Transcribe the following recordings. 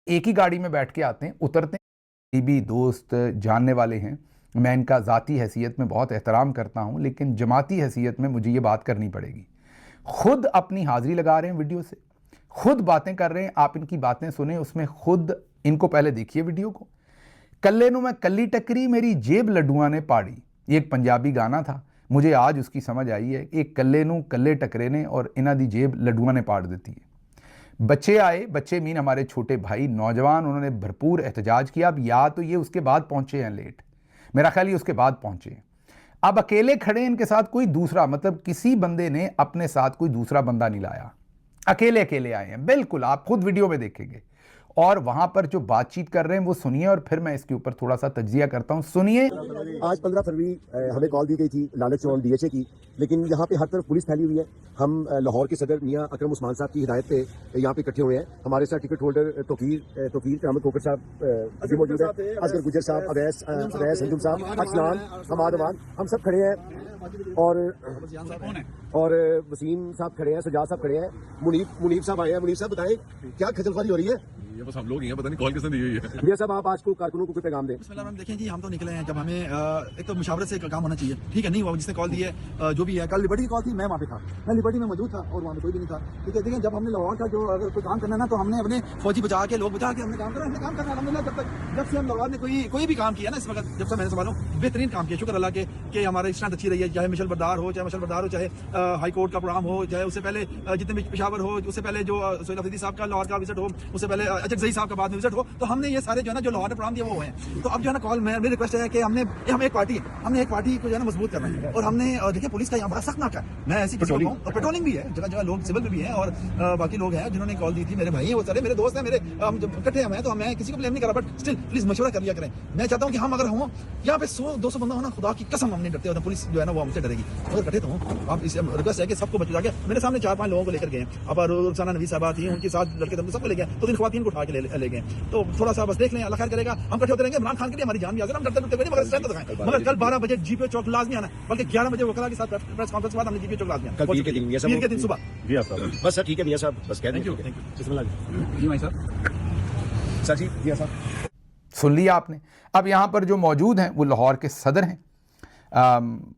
एक ही गाड़ी में बैठ के आते हैं, उतरते हैं। भी दोस्त जानने वाले हैं, मैं इनका ज़ाती हैसियत में बहुत एहतराम करता हूं, लेकिन जमाती हैसियत में मुझे ये बात करनी पड़ेगी। खुद अपनी हाजिरी लगा रहे हैं वीडियो से, खुद बातें कर रहे हैं। आप इनकी बातें सुने, उसमें खुद इनको पहले देखिए वीडियो को। कल्ले नू मैं कल्ली टकरी, मेरी जेब लड्डुआ ने पाड़ी, ये एक पंजाबी गाना था, मुझे आज उसकी समझ आई है। एक कल्ले नू कल्ले टकरे ने और इन्हां दी जेब लड्डुआ ने पाड़ देती है। बच्चे आए, बच्चे मीन हमारे छोटे भाई नौजवान, उन्होंने भरपूर एहतजाज किया। अब या तो ये उसके बाद पहुंचे हैं लेट, मेरा ख्याल ये उसके बाद पहुंचे हैं। अब अकेले खड़े, इनके साथ कोई दूसरा, मतलब किसी बंदे ने अपने साथ कोई दूसरा बंदा नहीं लाया, अकेले अकेले आए हैं बिल्कुल। आप खुद वीडियो में देखेंगे और वहां पर जो बातचीत कर रहे हैं वो सुनिए, और फिर मैं इसके ऊपर थोड़ा सा तज्जिया करता हूं। सुनिए। आज 15 फरवरी हमें कॉल दी गई थी लालच चौन डीएचए की, लेकिन यहाँ पे हर तरफ पुलिस फैली हुई है। हम लाहौर के सदर मियां अकरम उस्मान साहब की हिदायत पे यहाँ पे इकट्ठे हुए हैं। हमारे साथ टिकट होल्डर तोकीर अहमद कोकर साहब अभी मौजूद है, असगर गुजर साहब, अवैस अंजुम साहब, अफसान, हमाद अवान, हम सब खड़े हैं। और वसीम साहब खड़े हैं, सजाद साहब खड़े हैं, मुनीब साहब आए हैं। मुनीब साहब बताएं क्या खजलख्वारी हो रही है? ये बस हम लोग ही हैं, पता नहीं कॉल किसने दी हुई है। भैया साहब आप आज को कारकुनों को कोई पैगाम दें। देखें जी, हम तो निकले हैं जब हमें एक तो मुशावरत से काम होना चाहिए, ठीक है। नहीं हुआ, जिसने कॉल दी है जो भी है। कल लिबर्टी की कॉल थी, मैं वहाँ पे था, मैं लिबर्टी में मौजूद था और वहाँ पे कोई भी नहीं था, ठीक है। देखिए, जब हमने लाहौर का जो अगर कोई काम करना है ना, तो हमने अपने फौजी बचा के, लोग बचा के हमने काम करना है, हमने काम करना है। अलहमदुलिल्लाह जब से हम लाहौर ने कोई भी काम किया ना इस वक्त, जब से मैंने संभालूं, बेहतरीन काम किया, शुक्र अल्लाह के कि हमारी स्ट्रेंथ अच्छी रही है। चाहे मिशल बरदार हो, चाहे हाई कोर्ट का प्रोग्राम हो, चाहे उससे पहले जितने भी पेशावर हो, उससे पहले जो सोहेल अफरीदी साहब का लाहौर का विजिट हो, उससे पहले अजक साहब का बाद में हो, तो हमने ये सारे जो है ना, जो लाहौर ने प्रोग्राम दिया वो हैं। तो अब जो है ना, कॉल मेरी रिक्वेस्ट है कि हम एक पार्टी को जो है ना मजबूत करना है। और हमने देखिए पुलिस का यहाँ बड़ा सख्त नाका है, मैं ऐसी पेट्रोलिंग भी है, जगह लोग सिविल भी हैं और बाकी लोग हैं जिन्होंने कॉल दी थी। मेरे भाई हैं, वो सारे मेरे दोस्त हैं, मेरे इकट्ठे हैं। तो मैं किसी को ब्लेम नहीं कर रहा, बट स्टिल प्लीज मशवरा कर लिया करें। मैं चाहता हूँ कि हम अगर हों यहाँ पे 100-200 बंदा हो ना, खुदा की कसम हम नहीं डरते, और पुलिस जो है ना वो हमसे डरेगी। अगर इकट्ठे तो हो, आप इस रिक्वेस्ट है कि सबको बचा के, मेरे सामने 4-5 लोगों को लेकर गए। अब रुखसाना नबी साहबा थी, उनके साथ लड़के थे, सबको ले गए, तो इन खवातीन को उठा के ले गए। तो थोड़ा सा बस देख लें, अल्लाह खैर करेगा। हम इकट्ठे होते रहेंगे, इमरान खान के लिए हमारी जान भी हाजिर, हम डरते नहीं, मगर स्ट्रेंथ दिखाएं। मगर कल 12 बजे जीपीओ चौक लाजमी आना, बल्कि 11 बजे वकला के साथ प्रेस कॉन्फ्रेंस के बाद हमने जीपीओ चौक लाजमी आना। पीर के दिन सुबह बस सर, ठीक है भैया साहब, बस कह दें। थैंक यू जी भाई साहब। सर जी भैया साहब, सुन लिया आपने। अब यहाँ पर जो मौजूद हैं वो लाहौर के सदर हैं,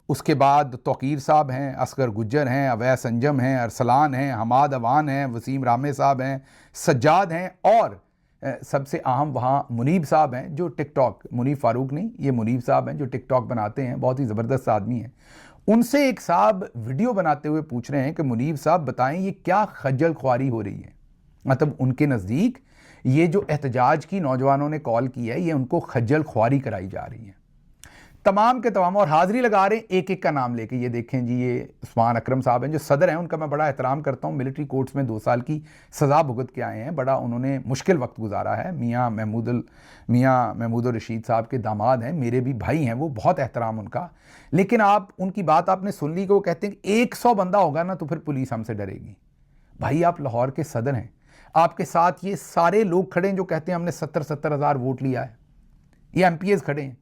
उसके बाद तोकीर साहब हैं, असगर गुज्जर हैं, अवैस अंजम हैं, अरसलान हैं, हमाद अवान हैं, वसीम रामे साहब हैं, सज्जाद हैं, और सबसे अहम वहाँ मुनीब साहब हैं जो टिकटॉक, मुनीब फारूक नहीं, ये मुनीब साहब हैं जो टिकटॉक बनाते हैं, बहुत ही ज़बरदस्त आदमी हैं। उनसे एक साहब वीडियो बनाते हुए पूछ रहे हैं कि मुनीब साहब बताएं ये क्या खज्जल ख्वारी हो रही है। मतलब उनके नज़दीक ये जो एहतजाज की नौजवानों ने कॉल की है, ये उनको खज्जल ख्वारी कराई जा रही है। तमाम के तमाम और हाजिरी लगा रहे हैं एक एक का नाम लेके। ये देखें जी, ये उस्मान अकरम साहब हैं जो सदर हैं, उनका मैं बड़ा एहतराम करता हूँ। मिलिट्री कोर्ट्स में 2 साल की सज़ा भुगत के आए हैं, बड़ा उन्होंने मुश्किल वक्त गुजारा है। मियाँ महमूदुर रशीद साहब के दामाद हैं, मेरे भी भाई हैं वो, बहुत एहतराम उनका। लेकिन आप उनकी बात आपने सुन ली कि वो कहते हैं कि 100 बंदा होगा ना तो फिर पुलिस हमसे डरेगी। भाई आप लाहौर के सदर हैं, आपके साथ ये सारे लोग खड़े हैं जो कहते हैं हमने 70-70 हज़ार वोट लिया है, ये MPs खड़े हैं।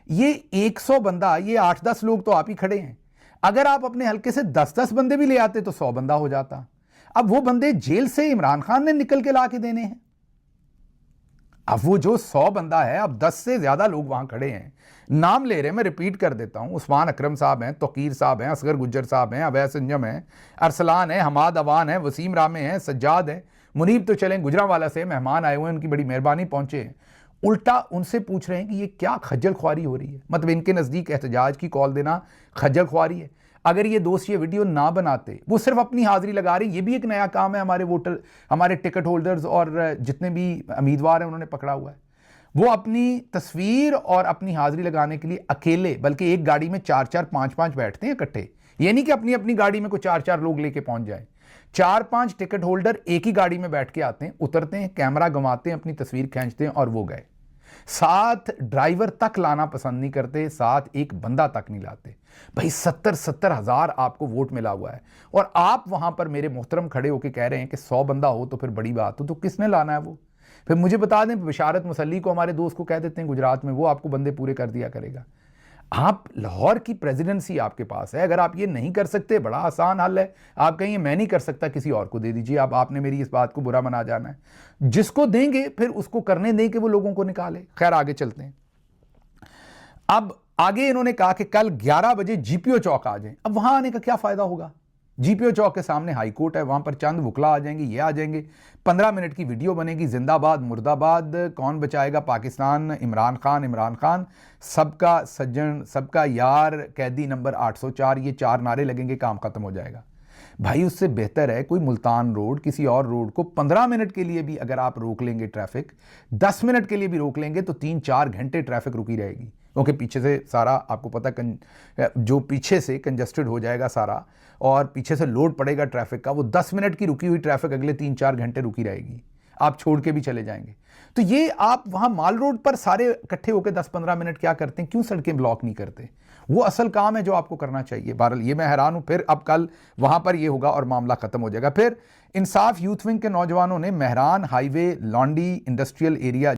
ये 100 बंदा, ये 8-10 लोग तो आप ही खड़े हैं। अगर आप अपने हल्के से 10-10 बंदे भी ले आते तो 100 बंदा हो जाता। अब वो बंदे जेल से इमरान खान ने निकल के ला के देने हैं। अब वो जो 100 बंदा है, अब 10 से ज्यादा लोग वहां खड़े हैं, नाम ले रहे हैं, मैं रिपीट कर देता हूं। उस्मान अकरम साहब हैं, तोकीर साहब हैं, असगर गुज्जर साहब हैं, अवैस अंजम हैं, अरसलान है, हमाद अवान है, वसीम रामे हैं, सज्जाद है, मुनीब तो चलें गुजरांवाला से मेहमान आए हुए हैं, उनकी बड़ी मेहरबानी पहुंचे हैं। उल्टा उनसे पूछ रहे हैं कि ये क्या खज्जल ख्वारी हो रही है। मतलब इनके नज़दीक एहतजाज की कॉल देना खज्जल ख्वारी है। अगर ये दोस्त ये वीडियो ना बनाते, वो सिर्फ अपनी हाजिरी लगा रहे हैं, ये भी एक नया काम है हमारे वोटर, हमारे टिकट होल्डर्स और जितने भी उम्मीदवार हैं उन्होंने पकड़ा हुआ है। वो अपनी तस्वीर और अपनी हाजिरी लगाने के लिए अकेले, बल्कि एक गाड़ी में 4-4, 5-5 बैठते हैं इकट्ठे। ये नहीं कि अपनी अपनी गाड़ी में कोई 4-4 लोग लेके पहुंच जाए। 4-5 टिकट होल्डर एक ही गाड़ी में बैठ के आते हैं, उतरते हैं, कैमरा घुमाते हैं, अपनी तस्वीर खींचते हैं और वो गए। साथ ड्राइवर तक लाना पसंद नहीं करते, साथ एक बंदा तक नहीं लाते। भाई 70-70 हज़ार आपको वोट मिला हुआ है और आप वहां पर मेरे मोहतरम खड़े होकर कह रहे हैं कि 100 बंदा हो तो फिर बड़ी बात हो। तो किसने लाना है वो? फिर मुझे बता दें, बिशारत मुसल्ली को, हमारे दोस्त को कह देते हैं गुजरात में, वो आपको बंदे पूरे कर दिया करेगा। आप लाहौर की प्रेसिडेंसी आपके पास है, अगर आप ये नहीं कर सकते, बड़ा आसान हल है, आप कहेंगे मैं नहीं कर सकता, किसी और को दे दीजिए। अब आपने मेरी इस बात को बुरा मना जाना है, जिसको देंगे फिर उसको करने दें कि वो लोगों को निकाले। खैर आगे चलते हैं। अब आगे इन्होंने कहा कि कल 11 बजे जीपीओ चौक आ जाएं। अब वहां आने का क्या फायदा होगा? जीपीओ चौक के सामने हाई कोर्ट है, वहां पर चंद वकला आ जाएंगे, ये आ जाएंगे, 15 मिनट की वीडियो बनेगी, जिंदाबाद मुर्दाबाद, कौन बचाएगा पाकिस्तान, इमरान खान, सबका सज्जन, सबका यार, कैदी नंबर 804, ये 4 नारे लगेंगे, काम खत्म हो जाएगा। भाई उससे बेहतर है कोई मुल्तान रोड, किसी और रोड को 15 मिनट के लिए भी अगर आप रोक लेंगे ट्रैफिक, 10 मिनट के लिए भी रोक लेंगे तो 3-4 घंटे ट्रैफिक रुकी रहेगी, क्योंकि पीछे से सारा आपको पता जो पीछे से कंजस्टेड हो जाएगा सारा, और पीछे से लोड पड़ेगा ट्रैफिक का, वो 10 मिनट की रुकी हुई ट्रैफिक अगले 3-4 घंटे रुकी रहेगी, आप छोड़ के भी चले जाएंगे। तो ये आप वहां माल रोड पर सारे इकट्ठे होकर 10-15 मिनट क्या करते हैं, क्यों सड़कें ब्लॉक नहीं करते? वो असल काम है जो आपको करना चाहिए। बहरहाल ये मैं हैरान हूं। फिर अब कल वहां पर ये होगा और मामला खत्म हो जाएगा। फिर इंसाफ यूथ विंग के नौजवानों ने मेहरान हाईवे लॉन्डी इंडस्ट्रियल एरिया